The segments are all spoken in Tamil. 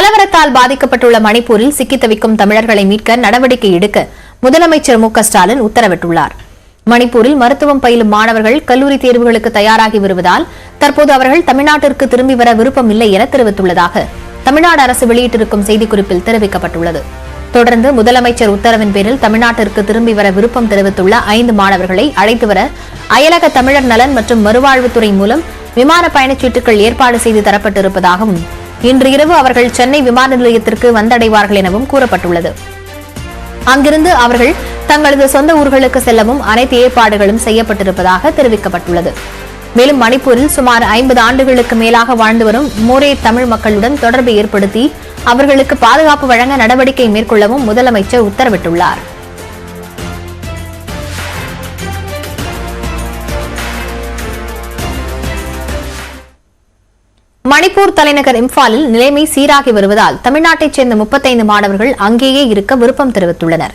கலவரத்தால் பாதிக்கப்பட்டுள்ள மணிப்பூரில் சிக்கித் தவிக்கும் தமிழர்களை மீட்க நடவடிக்கை எடுக்க முதலமைச்சர் மு.க.ஸ்டாலின் உத்தரவிட்டுள்ளார். மணிப்பூரில் மருத்துவம் பயிலும் மாணவர்கள் கல்லூரி தேர்வுகளுக்கு தயாராகி வருவதால் தற்போது அவர்கள் தமிழ்நாட்டிற்கு திரும்பி வர விருப்பம் இல்லை என தெரிவித்துள்ளதாக தமிழ்நாடு அரசு வெளியிட்டிருக்கும் செய்திக்குறிப்பில் தெரிவிக்கப்பட்டுள்ளது. தொடர்ந்து முதலமைச்சர் உத்தரவின் பேரில் தமிழ்நாட்டிற்கு திரும்பி வர விருப்பம் தெரிவித்துள்ள 5 மாணவர்களை அழைத்து வர அயலக தமிழர் நலன் மற்றும் மறுவாழ்வுத்துறை மூலம் விமான பயணச்சீட்டுகள் ஏற்பாடு செய்து தரப்பட்டிருப்பதாகவும் இன்று இரவு அவர்கள் சென்னை விமான நிலையத்திற்கு வந்தடைவார்கள் எனவும் கூறப்பட்டுள்ளது. அங்கிருந்து அவர்கள் தங்களது சொந்த ஊர்களுக்கு செல்லவும் அனைத்து ஏற்பாடுகளும் செய்யப்பட்டிருப்பதாக தெரிவிக்கப்பட்டுள்ளது. மேலும் மணிப்பூரில் சுமார் 50 ஆண்டுகளுக்கு மேலாக வாழ்ந்து வரும் மோரே தமிழ் மக்களுடன் தொடர்பு ஏற்படுத்தி அவர்களுக்கு பாதுகாப்பு வழங்க நடவடிக்கை மேற்கொள்ளவும் முதலமைச்சர் உத்தரவிட்டுள்ளார். மணிப்பூர் தலைநகர் இம்பாலில் நிலைமை சீராகி வருவதால் தமிழ்நாட்டைச் சேர்ந்த 35 மாணவர்கள் அங்கேயே இருக்க விருப்பம் தெரிவித்துள்ளனர்.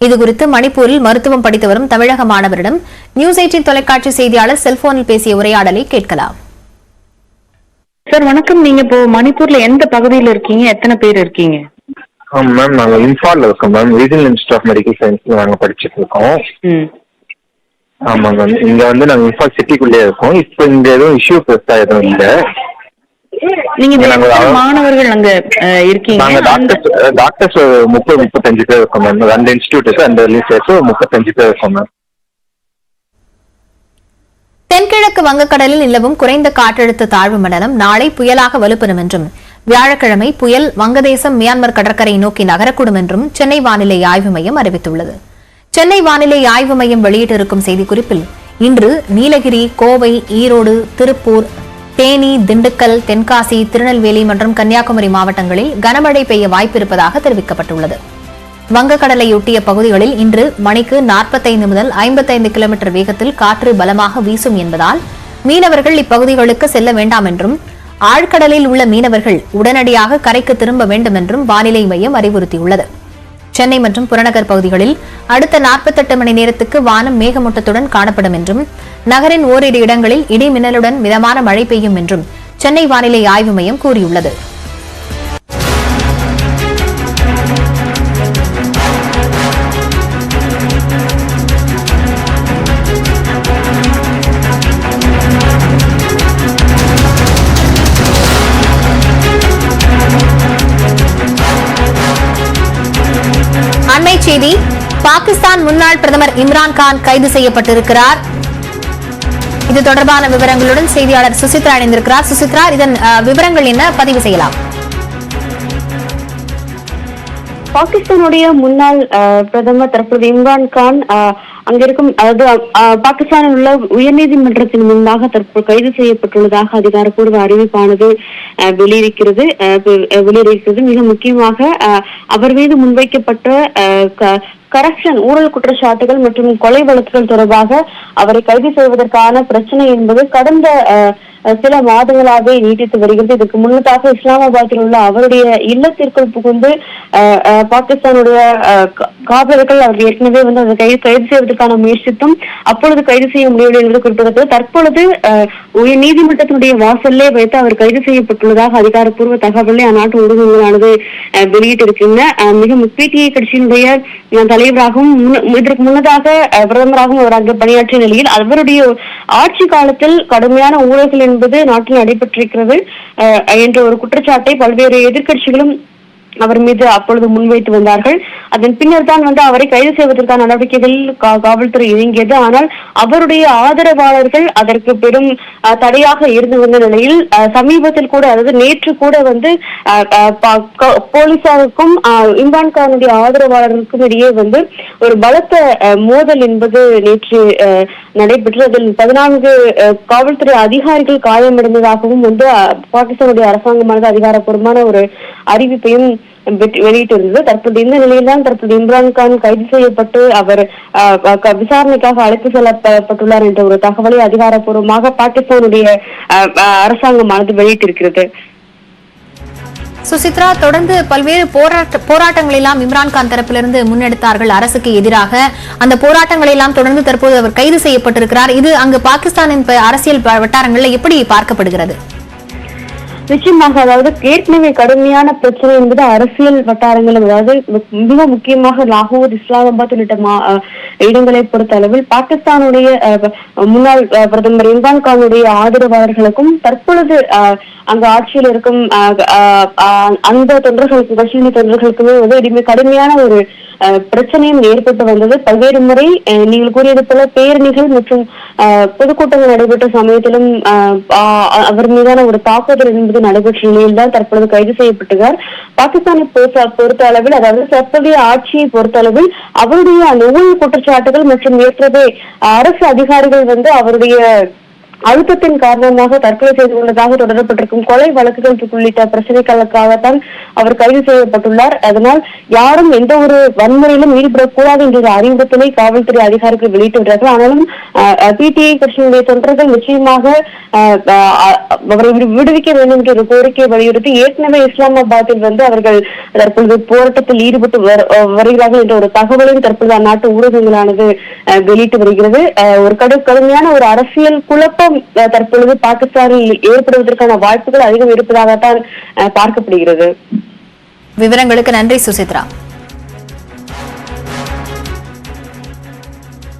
இதுகுறித்து மணிப்பூரில் மருத்துவம் படித்து வரும் தமிழக மாணவரிடம் நியூஸ் 18 தொலைக்காட்சி செய்தியாளர் செல்போனில் பேசிய உரையாடலை கேட்கலாம். சார் வணக்கம். நீங்க இப்போ மணிப்பூர்ல எந்த பகுதியில் இருக்கீங்க? எத்தனை பேர் இருக்கீங்க? மேம் நாங்க இம்பால்ல இருக்கோம் ma'am. Regional institute of medical சயின்ஸ்ல நாங்க படிச்சுட்டு இருக்கோம். ஆமா மேம். இங்க வந்து நாங்க இம்பால் சிட்டிக்குள்ளேயே இருக்கோம். இப்போ இங்க எதுவும் இஷ்யூ பெருசா எதுவும் இல்லை. நீங்க மாணவர்கள் அங்க இருக்கீங்க? நாங்க டாக்டர்ஸ் 30-35 பேர் இருக்கோம் மேம். 2 இன்ஸ்டியூட்டுக்கு 2 சேர்த்து 35 பேர் இருக்கோம் மேம். தென்கிழக்கு வங்கக்கடலில் நிலவும் குறைந்த காற்றழுத்த தாழ்வு மண்டலம் நாளை புயலாக வலுப்பெறும் என்றும் வியாழக்கிழமை புயல் வங்கதேசம் மியான்மர் கடற்கரை நோக்கி நகரக்கூடும் என்றும் சென்னை வானிலை ஆய்வு மையம் அறிவித்துள்ளது. சென்னை வானிலை ஆய்வு மையம் வெளியிட்டிருக்கும் செய்திக்குறிப்பில் இன்று நீலகிரி, கோவை, ஈரோடு, திருப்பூர், தேனி, திண்டுக்கல், தென்காசி, திருநெல்வேலி மற்றும் கன்னியாகுமரி மாவட்டங்களில் கனமழை பெய்ய வாய்ப்பிருப்பதாக தெரிவிக்கப்பட்டுள்ளது. வங்கக்கடலையொட்டிய பகுதிகளில் இன்று மணிக்கு 45 முதல் 55 கிலோமீட்டர் வேகத்தில் காற்று பலமாக வீசும் என்பதால் மீனவர்கள் இப்பகுதிகளுக்கு செல்ல வேண்டாம் என்றும் ஆழ்கடலில் உள்ள மீனவர்கள் உடனடியாக கரைக்கு திரும்ப வேண்டும் என்றும் வானிலை மையம் அறிவுறுத்தியுள்ளது. சென்னை மற்றும் புறநகர் பகுதிகளில் அடுத்த 48 மணி நேரத்துக்கு வானம் மேகமூட்டத்துடன் காணப்படும் என்றும் நகரின் ஓரிரு இடங்களில் இடி மின்னலுடன் மிதமான மழை பெய்யும் என்றும் சென்னை வானிலை ஆய்வு மையம் கூறியுள்ளது. அண்மை செய்தி, பாகிஸ்தான் முன்னாள் பிரதமர் இம்ரான்கான் கைது செய்யப்பட்டிருக்கிறார். இது தொடர்பான விவரங்களுடன் செய்தியாளர் சுசித்ரா இணைந்திருக்கிறார். சுசித்ரா, இதன் விவரங்கள் என்ன? பதிவு செய்யலாம். பாகிஸ்தானுடைய முன்னாள் பிரதமர் தற்போது இம்ரான்கான் அங்கிருக்கும், அதாவது பாகிஸ்தானில் உள்ள உயர்நீதிமன்றத்தின் முன்பாக தற்போது கைது செய்யப்பட்டுள்ளதாக அதிகாரப்பூர்வ அறிவிப்பானது வெளியிருக்கிறது. மிக முக்கியமாக அவர் மீது முன்வைக்கப்பட்ட கரப்ஷன், ஊழல் குற்றச்சாட்டுகள் மற்றும் கொலை வழக்குகள் தொடர்பாக அவரை கைது செய்வதற்கான பிரச்சனை என்பது கடந்த சில மாதங்களாகவே நீட்டித்து வருகிறது. இதற்கு முன்னதாக இஸ்லாமாபாத்தில் உள்ள அவருடைய இல்லத்திற்குள் புகுந்து பாகிஸ்தானுடைய காவலர்கள் அவர் ஏற்கனவே வந்து அதை கைது செய்வதற்கான முயற்சித்தும் அப்பொழுது கைது செய்ய முடியவில்லை என்பது குறிப்பிடத்தக்கது. தற்பொழுது உயர் நீதிமன்றத்தினுடைய வாசல்லே வைத்து அவர் கைது செய்யப்பட்டுள்ளதாக அதிகாரப்பூர்வ தகவலை அந்நாட்டு ஊடகங்களானது வெளியிட்டிருக்கின்றன. மிக பிடிஐ கட்சியினுடைய தலைவராகவும் இதற்கு முன்னதாக பிரதமராகவும் அவர் அங்கு பணியாற்றிய நிலையில் அவருடைய ஆட்சி காலத்தில் கடுமையான ஊழல்கள் என்பது நாட்டில் நடைபெற்றிருக்கிறது என்ற ஒரு குற்றச்சாட்டை பல்வேறு எதிர்க்கட்சிகளும் அவர் மீது அப்பொழுது முன்வைத்து வந்தார்கள். அதன் பின்னர் தான் வந்து அவரை கைது செய்வதற்கான நடவடிக்கைகளில் காவல்துறை இறங்கியது. ஆனால் அவருடைய ஆதரவாளர்கள் அதற்கு பெரும் தடையாக இருந்து வந்த நிலையில் சமீபத்தில் கூட, அதாவது நேற்று கூட வந்து போலீசாருக்கும் இம்ரான்கானுடைய ஆதரவாளர்களுக்கும் இடையே வந்து ஒரு பலத்த மோதல் என்பது நேற்று நடைபெற்று அதில் 14 காவல்துறை அதிகாரிகள் காயமடைந்ததாகவும் வந்து பாகிஸ்தானுடைய அரசாங்கமானது அதிகாரப்பூர்வமான ஒரு அறிவிப்பையும் வெளியிட்டிருந்தது. தற்போது இந்த நிலையில்தான் தற்போது இம்ரான்கான் கைது செய்யப்பட்டு அவர் விசாரணைக்காக அழைத்து செல்லப்பட்டுள்ளார் என்ற ஒரு தகவலை அதிகாரப்பூர்வமாக பாகிஸ்தானுடைய அரசாங்கமானது வெளியிட்டிருக்கிறது. சுசித்ரா, தொடர்ந்து பல்வேறு போராட்டங்கள் எல்லாம் இம்ரான்கான் தரப்பிலிருந்து முன்னெடுத்தார்கள் அரசுக்கு எதிராக. அந்த போராட்டங்களை எல்லாம் தொடர்ந்து தற்போது அவர் கைது செய்யப்பட்டிருக்கிறார். இது அங்கு பாகிஸ்தானின் அரசியல் வட்டாரங்களில் எப்படி பார்க்கப்படுகிறது? நிச்சயமாக, அதாவது ஏற்கனவே கடுமையான பிரச்சனை என்பது அரசியல் வட்டாரங்களும், அதாவது மிக முக்கியமாக லாகூர், இஸ்லாமாபாத் உள்ளிட்ட இடங்களை பொறுத்த அளவில் பாகிஸ்தானுடைய முன்னாள் பிரதமர் இம்ரான் கானுடைய ஆதரவாளர்களுக்கும் தற்பொழுது அங்கு ஆட்சியில் இருக்கும் அந்த தொண்டர்களுக்கும், கட்சியின் தொண்டர்களுக்குமே வந்து கடுமையான ஒரு பிரச்சனையும் ஏற்பட்டு வந்தது. பல்வேறு முறை நீங்கள் கூறியது போல பேரணிகள் மற்றும் பொதுக்கூட்டங்கள் நடைபெற்ற சமயத்திலும் அவர் மீதான ஒரு தாக்குதல் என்பது நடைபெற்ற நிலையில் தான் தற்பொழுது கைது செய்யப்பட்டுள்ளார். பாகிஸ்தானை பொறுத்த அளவில், அதாவது தற்போதைய ஆட்சியை பொறுத்த அளவில் அவருடைய அந்த ஊழல் குற்றச்சாட்டுகள் மற்றும் ஏற்கனவே அரசு அதிகாரிகள் வந்து அவருடைய அழுத்தத்தின் காரணமாக தற்கொலை செய்து கொண்டதாக தொடரப்பட்டிருக்கும் கொலை வழக்குகள் உள்ளிட்ட பிரச்சனைகளுக்காகத்தான் அவர் கைது செய்யப்பட்டுள்ளார். அதனால் யாரும் எந்த ஒரு வன்முறையிலும் ஈடுபடக்கூடாது என்ற அறிவுறுத்தலை காவல்துறை அதிகாரிகள் வெளியிட்டு வருகிறார்கள். ஆனாலும் பிடிஐ கட்சியினுடைய தொண்டர்கள் நிச்சயமாக அவரை விடுவிக்க வேண்டும் என்ற ஒரு கோரிக்கையை வலியுறுத்தி ஏற்கனவே இஸ்லாமாபாத்தில் வந்து அவர்கள் தற்பொழுது போராட்டத்தில் ஈடுபட்டு வருகிறார்கள் என்ற ஒரு தகவலையும் தற்பொழுது அந்நாட்டு ஊடகங்களானது வெளியிட்டு வருகிறது. ஒரு கடுமையான ஒரு அரசியல் குழப்பம் தற்பொழுது பாகிஸ்தானில் ஏற்படுவதற்கான வாய்ப்புகள் அதிகம் இருப்பதாகத்தான் பார்க்கப்படுகிறது. விவரங்களுக்கு நன்றி சுசித்ரா.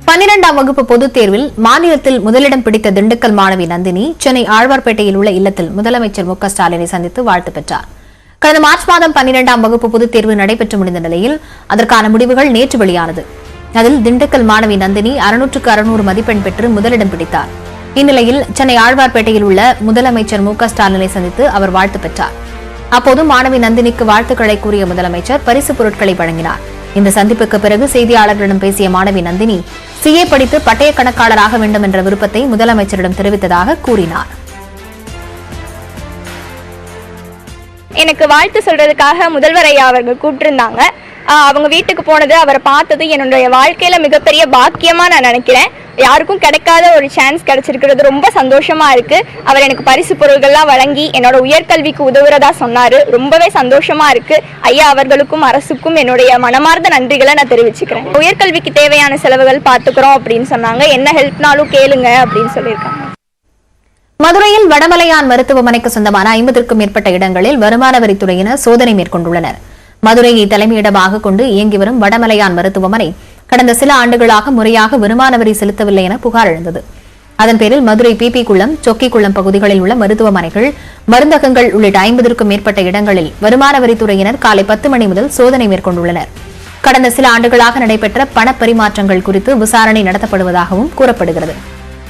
12ஆம் வகுப்பு பொதுத் தேர்வில் மாநிலத்தில் முதலிடம் பிடித்த திண்டுக்கல் மாணவி நந்தினி சென்னை ஆழ்வார்பேட்டையில் உள்ள இல்லத்தில் முதலமைச்சர் மு க ஸ்டாலினை சந்தித்து வாழ்த்து பெற்றார். கடந்த மார்ச் மாதம் 12ஆம் வகுப்பு பொதுத் தேர்வு நடைபெற்று முடிந்த நிலையில் அதற்கான முடிவுகள் நேற்று வெளியானது. அதில் திண்டுக்கல் மாணவி நந்தினி 600க்கு 600 மதிப்பெண் பெற்று முதலிடம் பிடித்தார். இந்நிலையில் சென்னை ஆழ்வார்பேட்டையில் உள்ள முதலமைச்சர் மு க ஸ்டாலினை சந்தித்து அவர் வாழ்த்து பெற்றார். அப்போது மாணவி நந்தினிக்கு வாழ்த்துக்களை கூறிய முதலமைச்சர் பரிசு பொருட்களை வழங்கினார். இந்த சந்திப்புக்கு பிறகு செய்தியாளர்களிடம் பேசிய மாணவி நந்தினி சிஏ படித்து பட்டய கணக்காளராக வேண்டும் என்ற விருப்பத்தை முதலமைச்சரிடம் தெரிவித்ததாக கூறினார். எனக்கு வாழ்த்து சொல்றதுக்காக முதல்வர் ஐயா அவர்கள் கூப்பிட்டிருந்தாங்க. அவங்க வீட்டுக்கு போனது, அவரை பார்த்தது என்னுடைய வாழ்க்கையில மிகப்பெரிய பாக்கியமா நான் நினைக்கிறேன். யாருக்கும் கிடைக்காத ஒரு சான்ஸ் கிடைச்சிருக்கிறது ரொம்ப சந்தோஷமா இருக்கு. அவர் எனக்கு பரிசு பொருள்கள்லாம் வழங்கி என்னோட உயர்கல்விக்கு உதவுறதா சொன்னாரு. ரொம்பவே சந்தோஷமா இருக்கு. ஐயா அவர்களுக்கும் அரசுக்கும் என்னுடைய மனமார்ந்த நன்றிகளை நான் தெரிவிச்சுக்கிறேன். உயர்கல்விக்கு தேவையான செலவுகள் பார்த்துக்கிறோம் அப்படின்னு சொன்னாங்க. என்ன ஹெல்ப்னாலும் கேளுங்க அப்படின்னு சொல்லியிருக்காங்க. மதுரையில் வடமலையான் மருத்துவமனைக்கு சொந்தமான 50க்கும் மேற்பட்ட இடங்களில் வருமான வரித்துறையினர் சோதனை மேற்கொண்டுள்ளனர். மதுரையை தலைமையிடமாக கொண்டு இயங்கி வரும் வடமலையான் மருத்துவமனை கடந்த சில ஆண்டுகளாக முறையாக வருமான வரி செலுத்தவில்லை என புகார் எழுந்தது. அதன் பேரில் மதுரை பிபி குளம், சொக்கி குளம் பகுதிகளில் உள்ள மருத்துவமனைகள், மருந்தகங்கள் உள்ளிட்ட 50க்கும் மேற்பட்ட இடங்களில் வருமான வரித்துறையினர் காலை 10 மணி முதல் சோதனை மேற்கொண்டுள்ளனர். கடந்த சில ஆண்டுகளாக நடைபெற்ற பணப்பரிமாற்றங்கள் குறித்து விசாரணை நடத்தப்படுவதாகவும் கூறப்படுகிறது.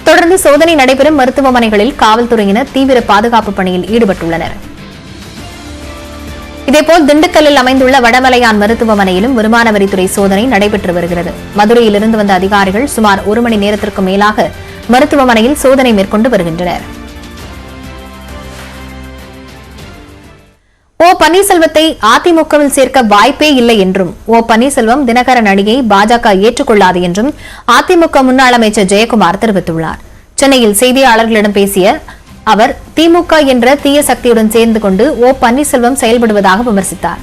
தொடர்ந்து சோதனை நடைபெறும் மருத்துவமனைகளில் காவல்துறையினர் தீவிர பாதுகாப்பு பணியில் ஈடுபட்டுள்ளனர். இதேபோல் திண்டுக்கல்லில் அமைந்துள்ள வடமலையான் மருத்துவமனையிலும் வருமான வரித்துறை சோதனை நடைபெற்று வருகிறது. மதுரையிலிருந்து வந்த அதிகாரிகள் சுமார் 1 மணி நேரத்திற்கு மேலாக மருத்துவமனையில் சோதனை மேற்கொண்டு வருகின்றனர். ஓ பன்னீர்செல்வத்தை அதிமுகவில் சேர்க்க வாய்ப்பே இல்லை என்றும், ஓ பன்னீர்செல்வம் தினகரன் அணியை பாஜக ஏற்றுக்கொள்ளாது என்றும் அதிமுக முன்னாள் அமைச்சர் ஜெயக்குமார் தெரிவித்துள்ளார். சென்னையில் செய்தியாளர்களிடம் பேசிய அவர் திமுக என்ற தீய சக்தியுடன் சேர்ந்து கொண்டு ஓ பன்னீர்செல்வம் செயல்படுவதாக விமர்சித்தார்.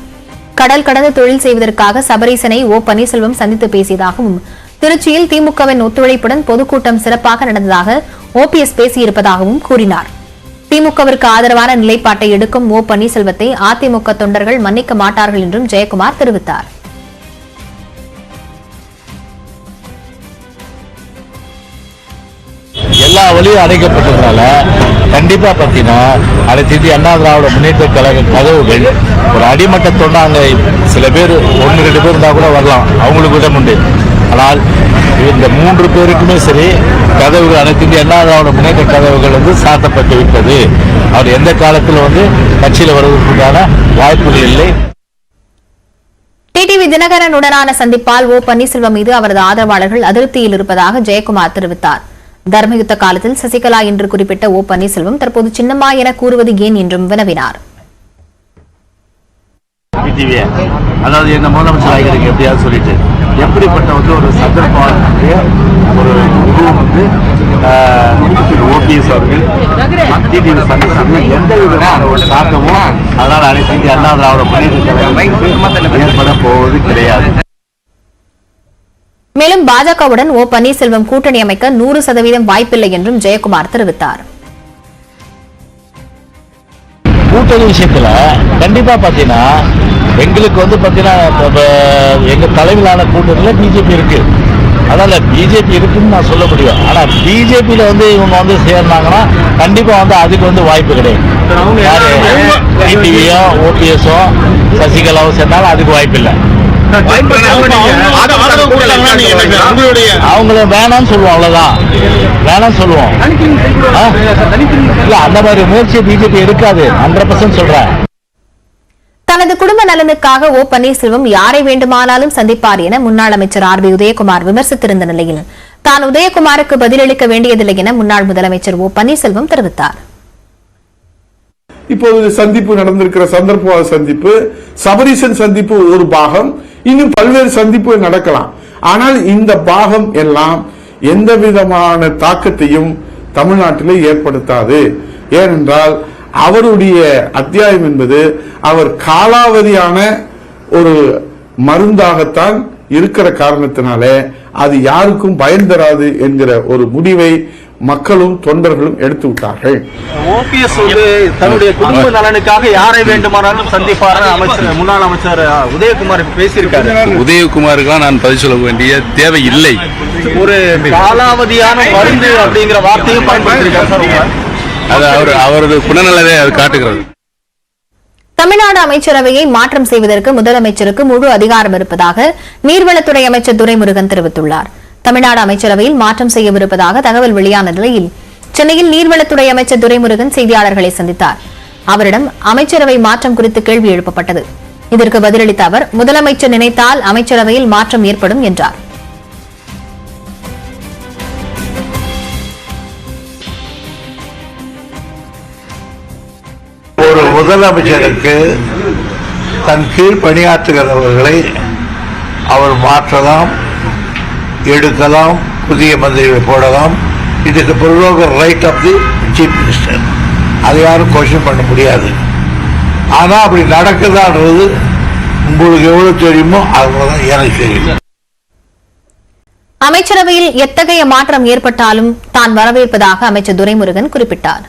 கடல் கடந்து தொழில் செய்வதற்காக சபரீசனை ஓ பன்னீர்செல்வம் சந்தித்து பேசியதாகவும், திருச்சியில் திமுகவின் ஒத்துழைப்புடன் பொதுக்கூட்டம் சிறப்பாக நடந்ததாக ஓபிஎஸ் பேசியிருப்பதாகவும் கூறினார். திமுகவிற்கு ஆதரவான நிலைப்பாட்டை எடுக்கும் ஓ பன்னீர்செல்வத்தை அதிமுக தொண்டர்கள் மன்னிக்க மாட்டார்கள் என்றும் ஜெயக்குமார் தெரிவித்தார். எல்லா வழியும் அடைக்கப்பட்டதுனால கண்டிப்பா பாத்தீங்கன்னா அனைத்து இந்திய அண்ணா திராவிட முன்னேற்ற கழக கதவுகள் ஒரு அடிமட்ட தொண்டாங்க சில பேர் 1-2 பேர் இருந்தா கூட வரலாம், அவங்களுக்கு இடம் உண்டு. ஆனால் இந்த 3 பேருக்குமே சரி கதவுகள் அனைத்து இந்திய அண்ணா திராவிட முன்னேற்ற கதவுகள் சாத்தப்பட்டு விட்டது. அவர் எந்த காலத்தில் கட்சியில் வருவதற்கான வாய்ப்புகள் இல்லை. டிடிவி தினகரனுடனான சந்திப்பால் ஓ பன்னீர்செல்வம் மீது அவரது ஆதரவாளர்கள் அதிருப்தியில் இருப்பதாக ஜெயக்குமார் தெரிவித்தார். தர்மயுத்த காலத்தில் சசிகலா என்று குறிப்பிட்ட ஓ பன்னீர்செல்வம் தற்போது சின்னம்மா என கூறுவது ஏன் என்றும் வினவினார். அதாவது என்ன முதலமைச்சர் ஆகிறீங்க எப்படியாவது சொல்லிட்டு எப்படிப்பட்ட ஒரு சந்தர்ப்பம் ஒரு உருவம் ஓபிஎஸ் அவர்கள் டிடிவி சந்திச்சாங்க, எந்த விதமான ஒரு தாக்கமும் அதனால் அனைத்து இந்திய அண்ணா திராவிட முன்னேற்ற ஏற்பட போவது கிடையாது. மேலும் பாஜகவுடன் ஓ பன்னீர்செல்வம் கூட்டணி அமைக்க 100% வாய்ப்பில்லை என்றும் ஜெயக்குமார் தெரிவித்தார். கூட்டணி விஷயத்துல கண்டிப்பா பாத்தீங்கன்னா எங்களுக்கு வந்து பாத்தீங்கன்னா எங்க தலைமையிலான கூட்டணியில பிஜேபி இருக்கு. அதனால பிஜேபி இருக்குன்னு நான் சொல்ல முடியும். ஆனா பிஜேபியில வந்து இவங்க வந்து சேர்ந்தாங்கன்னா கண்டிப்பா வந்து அதுக்கு வந்து வாய்ப்பு கிடையாது. டிடிவியோ ஓபிஎஸோ சசிகலாவோ சேர்ந்தாலும் அதுக்கு வாய்ப்பு இல்லை. அவங்கள வேணாம்னு சொல்லுவோம், அவ்வளவுதான். வேணாம்னு சொல்லுவோம். இல்ல அந்த மாதிரி முயற்சியை பிஜேபி எடுக்காது. 100% சொல்றேன். தனது குடும்ப நலனுக்காக ஓ பன்னீர்செல்வம் யாரை வேண்டுமானாலும் சந்திப்பார் என முன்னாள் அமைச்சர் ஆர்.பி. உதயகுமார் விமர்சித்திருந்த நிலையில் தான் உதயகுமாருக்கு பதிலளிக்க வேண்டியதில்லை என முன்னாள் முதலமைச்சர் ஓ பன்னீர்செல்வம் தெரிவித்தார். இப்போது சந்திப்பு நடந்திருக்கிற சந்தர்ப்பவாத சந்திப்பு, சபரீசன் சந்திப்பு ஒரு பாகம், இன்னும் பல்வேறு சந்திப்பு நடக்கலாம். ஆனால் இந்த பாகம் எல்லாம் எந்த விதமான தாக்கத்தையும் தமிழ்நாட்டிலே ஏற்படுத்தாது. ஏனென்றால் அவருடைய அத்தியாயம் என்பது அவர் காலாவதியான ஒரு மருந்தாகத்தான் இருக்கிற காரணத்தினாலே அது யாருக்கும் பயன் தராது என்கிற ஒரு முடிவை மக்களும் தொண்டர்களும் எடுத்து விட்டார்கள். ஓபிஎஸ் வந்து தன்னுடைய குடும்ப நலனுக்காக யாரை வேண்டுமானாலும் சந்திப்பார் முன்னாள் அமைச்சர் உதயகுமார் பேசியிருக்காரு. உதயகுமாருக்கு நான் பதில் சொல்ல வேண்டிய தேவை இல்லை. ஒரு காலாவதியான மருந்து அப்படிங்கிற வார்த்தையும் பயன்படுத்தியிருக்காரு. அது அவரது குணநலவை அது காட்டுகிறது. தமிழ்நாடு அமைச்சரவையை மாற்றம் செய்வதற்கு முதலமைச்சருக்கு முழு அதிகாரம் இருப்பதாக நீர்வளத்துறை அமைச்சர் துரைமுருகன் தெரிவித்துள்ளார். தமிழ்நாடு அமைச்சரவையில் மாற்றம் செய்யவிருப்பதாக தகவல் வெளியான நிலையில் சென்னையில் நீர்வளத்துறை அமைச்சர் துரைமுருகன் செய்தியாளர்களை சந்தித்தார். அவரிடம் அமைச்சரவை மாற்றம் குறித்து கேள்வி எழுப்பப்பட்டது. இதற்கு பதிலளித்த அவர், முதலமைச்சர் நினைத்தால் அமைச்சரவையில் மாற்றம் ஏற்படும் என்றார். ஒரு முதலமைச்சருக்கு தன் கீழ் பணியாற்றுகிறவர்களை அவர் மாற்றலாம், எடுக்கலாம், புதிய மந்திரிகளை போடலாம். இதுக்கு prerogative right of the chief minister. அதை யாரும் கொஸ்டின் பண்ண முடியாது. ஆனால் அப்படி நடக்குதான்றது உங்களுக்கு எவ்வளவு தெரியுமோ அவ்வளவுதான் எனக்கு தெரியும். அமைச்சரவையில் எத்தகைய மாற்றம் ஏற்பட்டாலும் தான் வரவேற்பதாக அமைச்சர் துரைமுருகன் குறிப்பிட்டார்.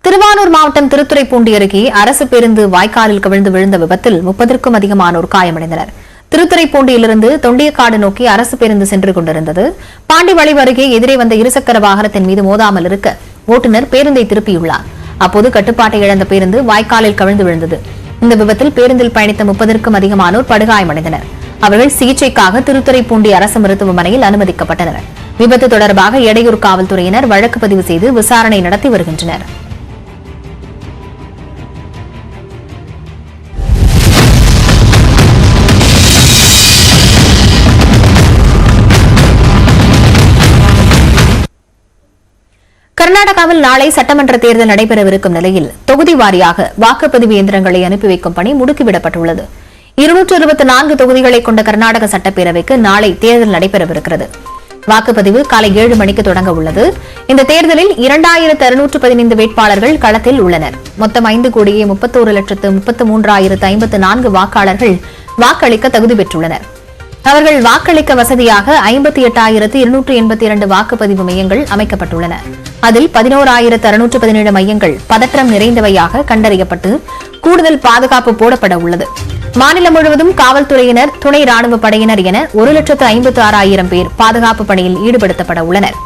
திருவாரூர் மாவட்டம் திருத்துறைப்பூண்டி அருகே அரசு பேருந்து வாய்க்காலில் கவிழ்ந்து விழுந்த விபத்தில் 30க்கும் அதிகமானோர் காயமடைந்தனர். திருத்துறைப்பூண்டியிலிருந்து தொண்டியக்காடு நோக்கி அரசு பேருந்து சென்று கொண்டிருந்தது. பாண்டிவளைவு அருகே எதிரே வந்த இருசக்கர வாகனத்தின் மீது மோதாமல் இருக்க ஓட்டுநர் பேருந்தை திருப்பியுள்ளார். அப்போது கட்டுப்பாட்டை இழந்த பேருந்து வாய்க்காலில் கவிழ்ந்து விழுந்தது. இந்த விபத்தில் பேருந்தில் பயணித்த 30க்கும் அதிகமானோர் படுகாயமடைந்தனர். அவர்கள் சிகிச்சைக்காக திருத்துறைப்பூண்டி அரசு மருத்துவமனையில் அனுமதிக்கப்பட்டனர். விபத்து தொடர்பாக எடையூர் காவல்துறையினர் வழக்கு பதிவு செய்து விசாரணை நடத்தி வருகின்றனர். கர்நாடகாவில் நாளை சட்டமன்ற தேர்தல் நடைபெறவிருக்கும் நிலையில் தொகுதி வாரியாக வாக்குப்பதிவு இயந்திரங்களை அனுப்பி வைக்கும் பணி முடுக்கிவிடப்பட்டுள்ளது. 224 தொகுதிகளை கொண்ட கர்நாடக சட்டப்பேரவைக்கு நாளை தேர்தல் நடைபெறவிருக்கிறது. வாக்குப்பதிவு காலை 7 மணிக்கு தொடங்க உள்ளது. இந்த தேர்தலில் 2615 வேட்பாளர்கள் களத்தில் உள்ளனர். மொத்தம் 5,31,33,054 வாக்காளர்கள் வாக்களிக்க தகுதி பெற்றுள்ளனர். அவர்கள் வாக்களிக்க வசதியாக 58,282 வாக்குப்பதிவு மையங்கள் அமைக்கப்பட்டுள்ளன. அதில் 11,617 மையங்கள் பதற்றம் நிறைந்தவையாக கண்டறியப்பட்டு கூடுதல் பாதுகாப்பு போடப்பட உள்ளது. மாநிலம் முழுவதும் காவல்துறையினர், துணை ராணுவ படையினர் என 1,56,000 பேர் பாதுகாப்பு பணியில் ஈடுபடுத்தப்பட உள்ளனர்.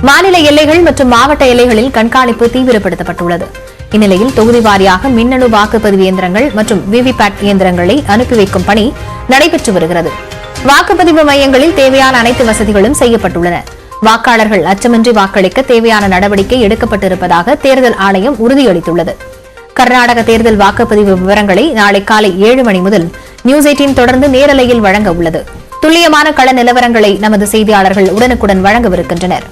மாநில எல்லைகள் மற்றும் மாவட்ட எல்லைகளில் கண்காணிப்பு தீவிரப்படுத்தப்பட்டுள்ளது. இந்நிலையில் தொகுதி வாரியாக மின்னணு வாக்குப்பதிவு இயந்திரங்கள் மற்றும் விவிபேட் இயந்திரங்களை அனுப்பி வைக்கும் பணி நடைபெற்று வருகிறது. வாக்குப்பதிவு மையங்களில் தேவையான அனைத்து வசதிகளும் செய்யப்பட்டுள்ளன. வாக்காளர்கள் அச்சமின்றி வாக்களிக்க தேவையான நடவடிக்கை எடுக்கப்பட்டிருப்பதாக தேர்தல் ஆணையம் உறுதியளித்துள்ளது. கர்நாடக தேர்தல் வாக்குப்பதிவு விவரங்களை நாளை காலை 7 மணி முதல் நியூஸ் 18 தொடர்ந்து நேரலையில் வழங்க உள்ளது. துல்லியமான கள நிலவரங்களை நமது செய்தியாளர்கள் உடனுக்குடன் வழங்கவிருக்கின்றனர்.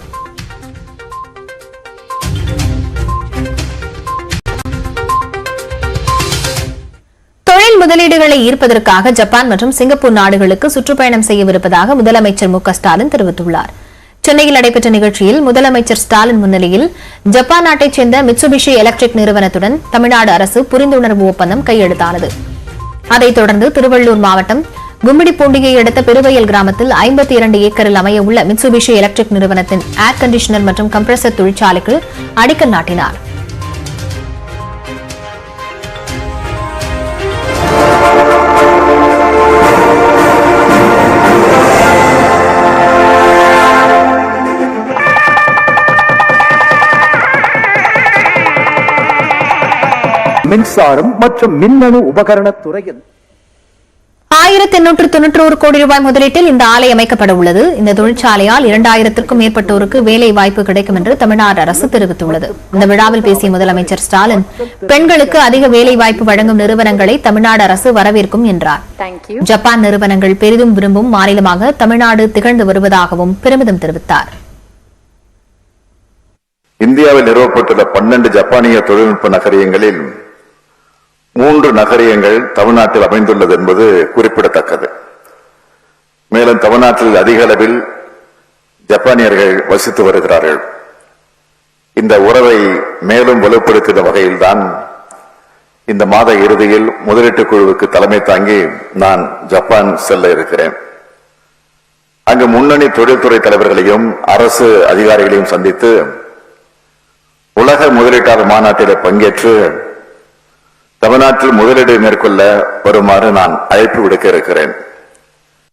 தொழில் முதலீடுகளை ஈர்ப்பதற்காக ஜப்பான் மற்றும் சிங்கப்பூர் நாடுகளுக்கு சுற்றுப்பயணம் செய்யவிருப்பதாக முதலமைச்சர் மு க ஸ்டாலின் தெரிவித்துள்ளார். சென்னையில் நடைபெற்ற நிகழ்ச்சியில் முதலமைச்சர் ஸ்டாலின் முன்னிலையில் ஜப்பான் நாட்டைச் சேர்ந்த மிட்சுபிஷி எலக்ட்ரிக் நிறுவனத்துடன் தமிழ்நாடு அரசு புரிந்துணர்வு ஒப்பந்தம் கையெழுத்தானது. அதைத் தொடர்ந்து திருவள்ளூர் மாவட்டம் கும்மிடிப்பூண்டியை அடுத்த பெருவயல் கிராமத்தில் 52 ஏக்கரில் அமைய உள்ள மிட்சுபிஷி எலக்ட்ரிக் நிறுவனத்தின் ஏர் கண்டிஷனர் மற்றும் கம்ப்ரசர் தொழிற்சாலைக்கு அடிக்கல் நாட்டினார். மின்சாரம் மற்றும் மின்னணு உபகரண துறையில் 1891 கோடி ரூபாய் முதலீட்டில் இந்த ஆலை அமைக்கப்பட உள்ளது. இந்த தொழிற்சாலையால் 2000க்கும் மேற்பட்டோருக்கு வேலை வாய்ப்பு கிடைக்கும் என்று தமிழ்நாடு அரசு தெரிவித்துள்ளது. இந்த விழாவில் பேசிய முதலமைச்சர் ஸ்டாலின், பெண்களுக்கு அதிக வேலை வாய்ப்பு வழங்கும் நிறுவனங்களை தமிழ்நாடு அரசு வரவேற்கும் என்றார். ஜப்பான் நிறுவனங்கள் பெரிதும் விரும்பும் மாநிலமாக தமிழ்நாடு திகழ்ந்து வருவதாகவும் பெருமிதம் தெரிவித்தார். இந்தியாவில் நிறுவப்பட்டுள்ள 12 ஜப்பானிய தொழில்நுட்ப நகரியங்களில் 3 நகரியங்கள் தமிழ்நாட்டில் அமைந்துள்ளது என்பது குறிப்பிடத்தக்கது. மேலும் தமிழ்நாட்டில் அதிக அளவில் ஜப்பானியர்கள் வசித்து வருகிறார்கள். இந்த உறவை மேலும் வலுப்படுத்திய வகையில்தான் இந்த மாத இறுதியில் முதலீட்டு குழுவுக்கு தலைமை தாங்கி நான் ஜப்பான் செல்ல இருக்கிறேன். அங்கு முன்னணி தொழில்துறை தலைவர்களையும் அரசு அதிகாரிகளையும் சந்தித்து உலக முதலீட்டாளர் மாநாட்டில் பங்கேற்று தமிழ்நாட்டில் முதலீடு மேற்கொள்ள வருமாறு நான் அழைப்பு விடுக்க இருக்கிறேன்.